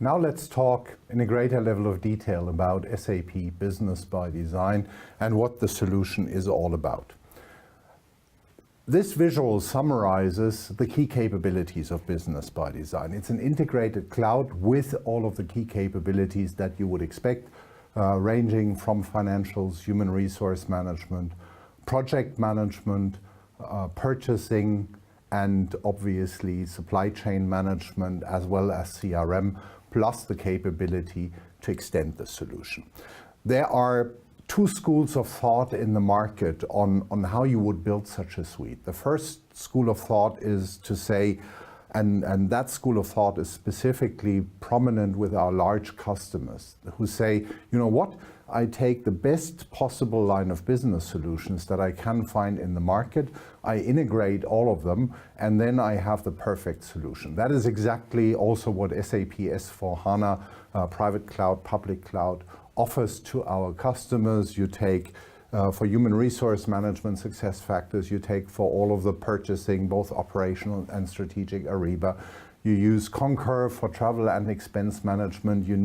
Now let's talk in a greater level of detail about SAP Business ByDesign and what the solution is all about. This visual summarizes the key capabilities of Business ByDesign. It's an integrated cloud with all of the key capabilities that you would expect, ranging from financials, human resource management, project management, purchasing, and obviously supply chain management, as well as CRM, plus the capability to extend the solution. There are two schools of thought in the market on how you would build such a suite. The first school of thought is to say, and that school of thought is specifically prominent with our large customers, who say, you know what, I take the best possible line of business solutions that I can find in the market, I integrate all of them, and then I have the perfect solution. That is exactly also what SAP S/4HANA, private cloud, public cloud, offers to our customers. You take for human resource management success factors, you take for all of the purchasing, both operational and strategic Ariba. You use Concur for travel and expense management. You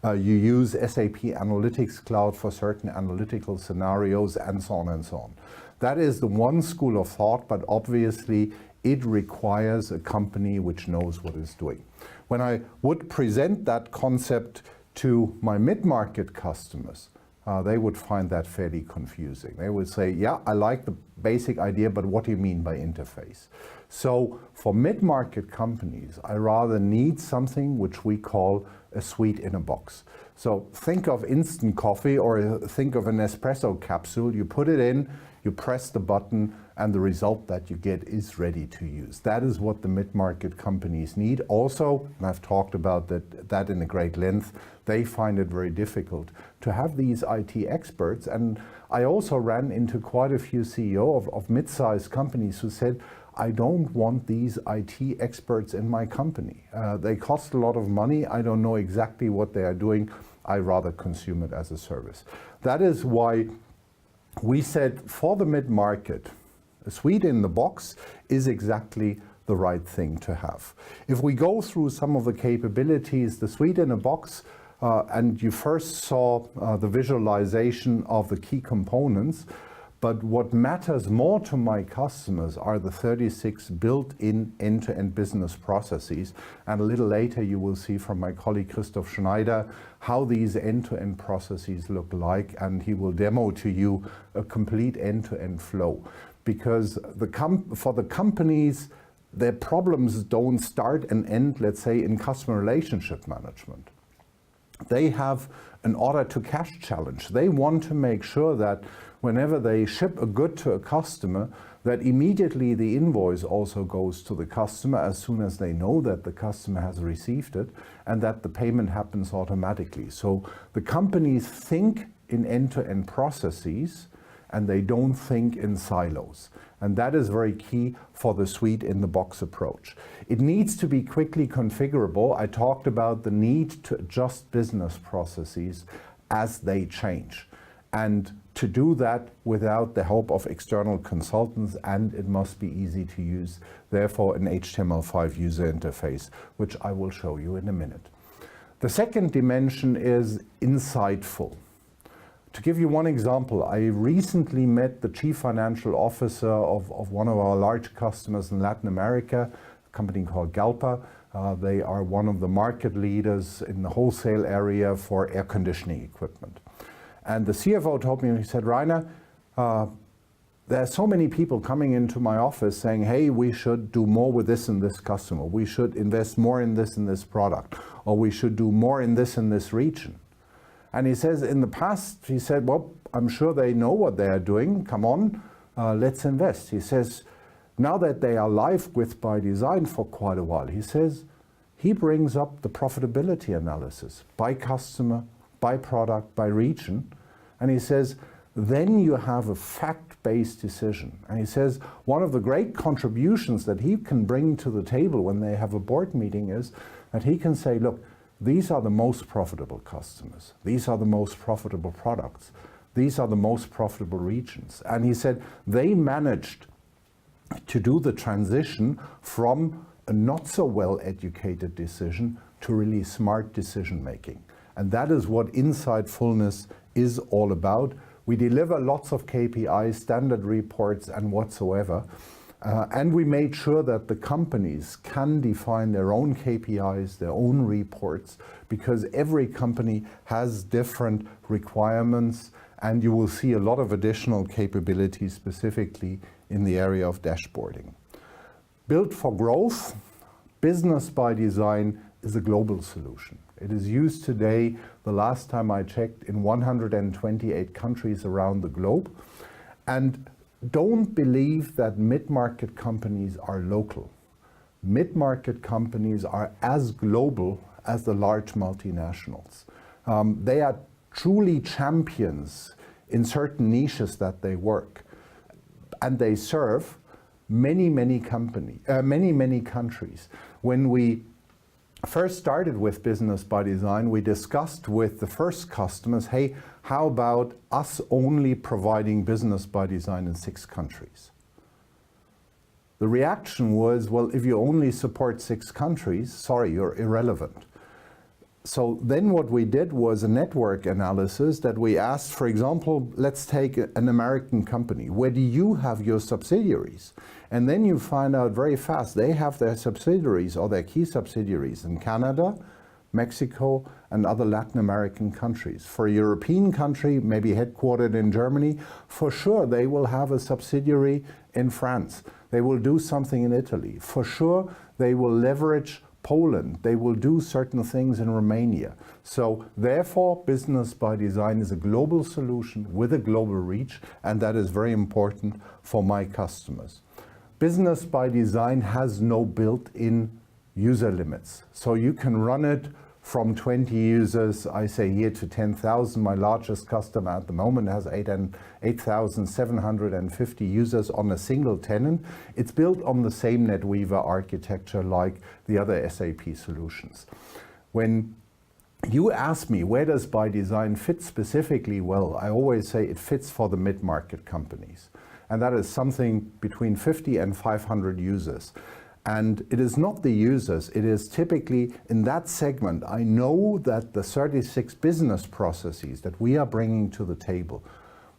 use SAP Analytics Cloud for certain analytical scenarios, and so on and so on. That is the one school of thought, but obviously it requires a company which knows what it's doing. When I would present that concept to my mid-market customers, they would find that fairly confusing. They would say, yeah, I like the basic idea, but what do you mean by interface? So for mid-market companies, I rather need something which we call a suite in a box. So think of instant coffee or think of an espresso capsule. You put it in, you press the button, and the result that you get is ready to use. That is what the mid-market companies need. Also, and I've talked about that in a great length, they find it very difficult to have these IT experts. And I also ran into quite a few CEOs of mid-sized companies who said, I don't want these IT experts in my company. They cost a lot of money. I don't know exactly what they are doing. I rather consume it as a service. That is why we said for the mid-market, a suite in the box is exactly the right thing to have. If we go through some of the capabilities, the suite in a box, and you first saw the visualization of the key components, but what matters more to my customers are the 36 built-in end-to-end business processes. And a little later you will see from my colleague Christoph Schneider how these end-to-end processes look like, and he will demo to you a complete end-to-end flow. Because for the companies, their problems don't start and end, let's say, in customer relationship management. They have an order-to-cash challenge. They want to make sure that whenever they ship a good to a customer, that immediately the invoice also goes to the customer as soon as they know that the customer has received it, and that the payment happens automatically. So the companies think in end-to-end processes, and they don't think in silos. And that is very key for the suite in the box approach. It needs to be quickly configurable. I talked about the need to adjust business processes as they change, and to do that without the help of external consultants, and it must be easy to use, therefore an HTML5 user interface, which I will show you in a minute. The second dimension is insightful. To give you one example, I recently met the chief financial officer of one of our large customers in Latin America, a company called Galpa. They are one of the market leaders in the wholesale area for air conditioning equipment. And the CFO told me, he said, Rainer, there are so many people coming into my office saying, hey, we should do more with this and this customer. We should invest more in this and this product, or we should do more in this and this region. And he says, in the past, he said, well, I'm sure they know what they are doing. Come on, let's invest. He says, now that they are live with ByDesign for quite a while, he says, he brings up the profitability analysis by customer, by product, by region. And he says, then you have a fact-based decision. And he says, one of the great contributions that he can bring to the table when they have a board meeting is that he can say, look, these are the most profitable customers. These are the most profitable products. These are the most profitable regions. And he said they managed to do the transition from a not so well educated decision to really smart decision making. And that is what insightfulness is all about. We deliver lots of KPIs, standard reports, and whatsoever. And we made sure that the companies can define their own KPIs, their own reports, because every company has different requirements, and you will see a lot of additional capabilities specifically in the area of dashboarding. Built for growth, Business by Design is a global solution. It is used today, the last time I checked, in 128 countries around the globe. And don't believe that mid-market companies are local. Mid-market companies are as global as the large multinationals. They are truly champions in certain niches that they work. And they serve many countries. When we first started with Business by Design, we discussed with the first customers, hey, how about us only providing Business by Design in 6 countries? The reaction was, well, if you only support 6 countries, sorry, you're irrelevant. So then what we did was a network analysis that we asked, for example, let's take an American company. Where do you have your subsidiaries? And then you find out very fast they have their subsidiaries or their key subsidiaries in Canada, Mexico, and other Latin American countries. For a European country, maybe headquartered in Germany, for sure they will have a subsidiary in France. They will do something in Italy. For sure they will leverage Poland. They will do certain things in Romania. So therefore, Business by Design is a global solution with a global reach, and that is very important for my customers. Business by Design has no built-in user limits. So you can run it from 20 users, I say here, to 10,000. My largest customer at the moment has 8,750 users on a single tenant. It's built on the same NetWeaver architecture like the other SAP solutions. When you ask me, where does by design fit specifically? Well, I always say it fits for the mid-market companies. And that is something between 50 and 500 users. And it is not the users, it is typically in that segment. I know that the 36 business processes that we are bringing to the table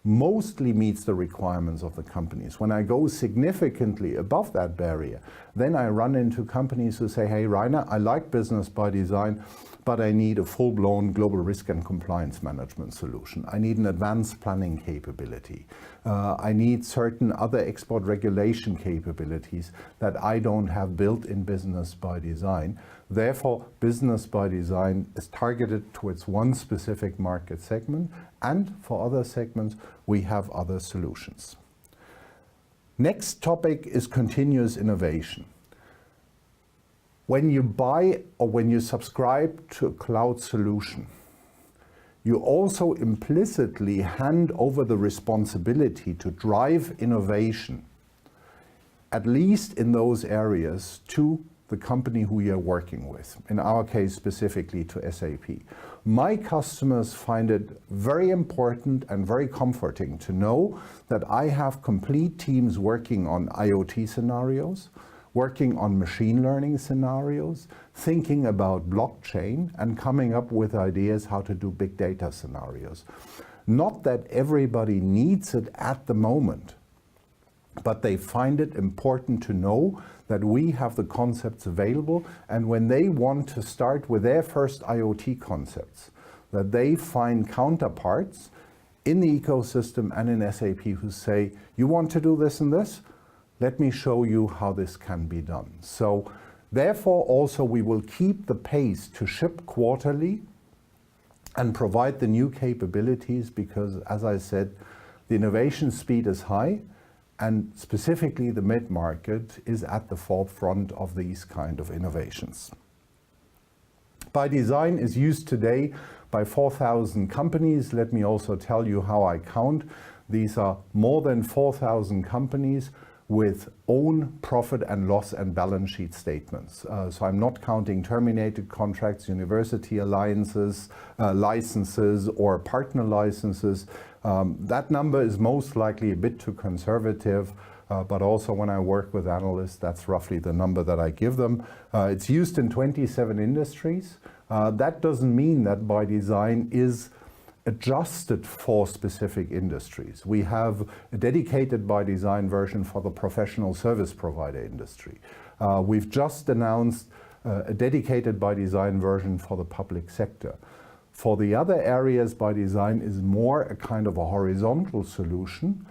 mostly meets the requirements of the companies. When I go significantly above that barrier, then I run into companies who say, hey, Rainer, I like Business by Design, but I need a full-blown global risk and compliance management solution. I need an advanced planning capability. I need certain other export regulation capabilities that I don't have built in Business by Design. Therefore, Business by Design is targeted towards one specific market segment, and for other segments, we have other solutions. Next topic is continuous innovation. When you buy or when you subscribe to a cloud solution, you also implicitly hand over the responsibility to drive innovation, at least in those areas, to the company who you're working with, in our case specifically to SAP. My customers find it very important and very comforting to know that I have complete teams working on IoT scenarios, working on machine learning scenarios, thinking about blockchain, and coming up with ideas how to do big data scenarios. Not that everybody needs it at the moment, but they find it important to know that we have the concepts available, and when they want to start with their first IoT concepts, that they find counterparts in the ecosystem and in SAP who say, you want to do this and this? Let me show you how this can be done. So therefore also we will keep the pace to ship quarterly and provide the new capabilities because, as I said, the innovation speed is high, and specifically the mid-market is at the forefront of these kind of innovations. By Design is used today by 4,000 companies. Let me also tell you how I count. These are more than 4,000 companies with own profit and loss and balance sheet statements. So I'm not counting terminated contracts, university alliances, licenses, or partner licenses. That number is most likely a bit too conservative. but also when I work with analysts, that's roughly the number that I give them. It's used in 27 industries. That doesn't mean that ByDesign is adjusted for specific industries. We have a dedicated ByDesign version for the professional service provider industry. We've just announced a dedicated ByDesign version for the public sector. For the other areas, ByDesign is more a kind of a horizontal solution.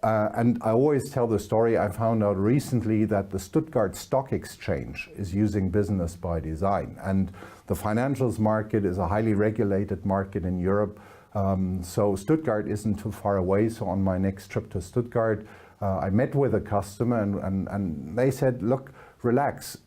And I always tell the story, I found out recently that the Stuttgart Stock Exchange is using Business ByDesign. And the financials market is a highly regulated market in Europe. So Stuttgart isn't too far away. So on my next trip to Stuttgart, I met with a customer and they said, look, relax.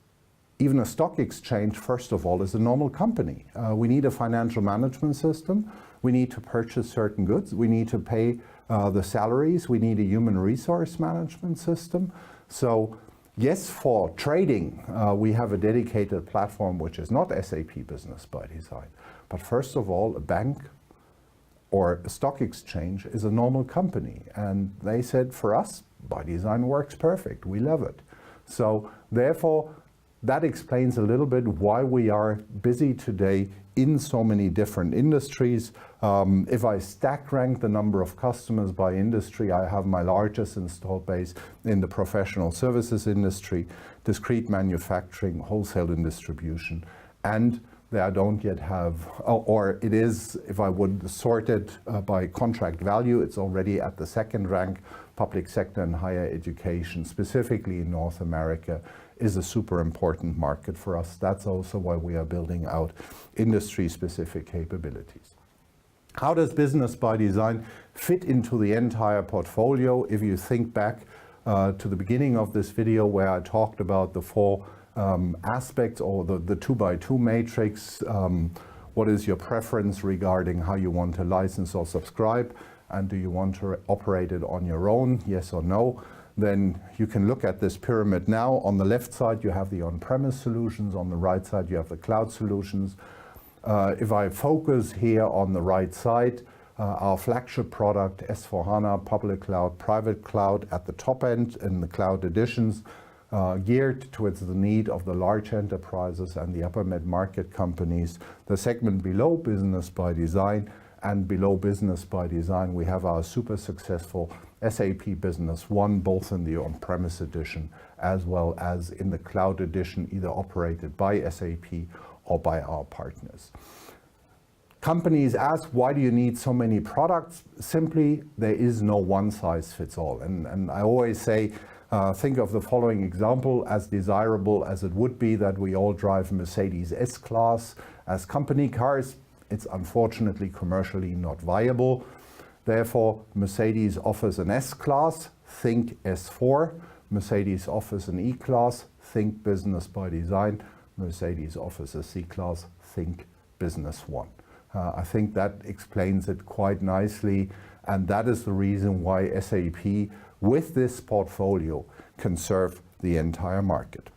Even a stock exchange, first of all, is a normal company. We need a financial management system. We need to purchase certain goods. We need to pay the salaries. We need a human resource management system. So yes, for trading, we have a dedicated platform which is not SAP Business ByDesign. But first of all, a bank or a stock exchange is a normal company. And they said, for us, ByDesign works perfect. We love it. So therefore, that explains a little bit why we are busy today in so many different industries. If I stack rank the number of customers by industry, I have my largest installed base in the professional services industry, discrete manufacturing, wholesale and distribution, and I don't yet have, or it is, if I would sort it by contract value, it's already at the second rank. Public sector and higher education, specifically in North America, is a super important market for us. That's also why we are building out industry-specific capabilities. How does Business ByDesign fit into the entire portfolio? If you think back to the beginning of this video where I talked about the four aspects or the 2x2 matrix, what is your preference regarding how you want to license or subscribe? And do you want to operate it on your own, yes or no? Then you can look at this pyramid now. On the left side, you have the on-premise solutions. On the right side, you have the cloud solutions. If I focus here on the right side, our flagship product, S/4HANA, public cloud, private cloud at the top end in the cloud editions, geared towards the need of the large enterprises and the upper mid-market companies. The segment below Business ByDesign and below Business ByDesign, we have our super successful SAP Business One, both in the on-premise edition as well as in the cloud edition, either operated by SAP or by our partners. Companies ask, why do you need so many products? Simply, there is no one size fits all. And I always say, think of the following example: as desirable as it would be that we all drive Mercedes S-Class as company cars, it's unfortunately commercially not viable. Therefore, Mercedes offers an S-Class, think S4. Mercedes offers an E-Class, think Business ByDesign. Mercedes offers a C-Class, think Business One. I think that explains it quite nicely, and that is the reason why SAP, with this portfolio, can serve the entire market.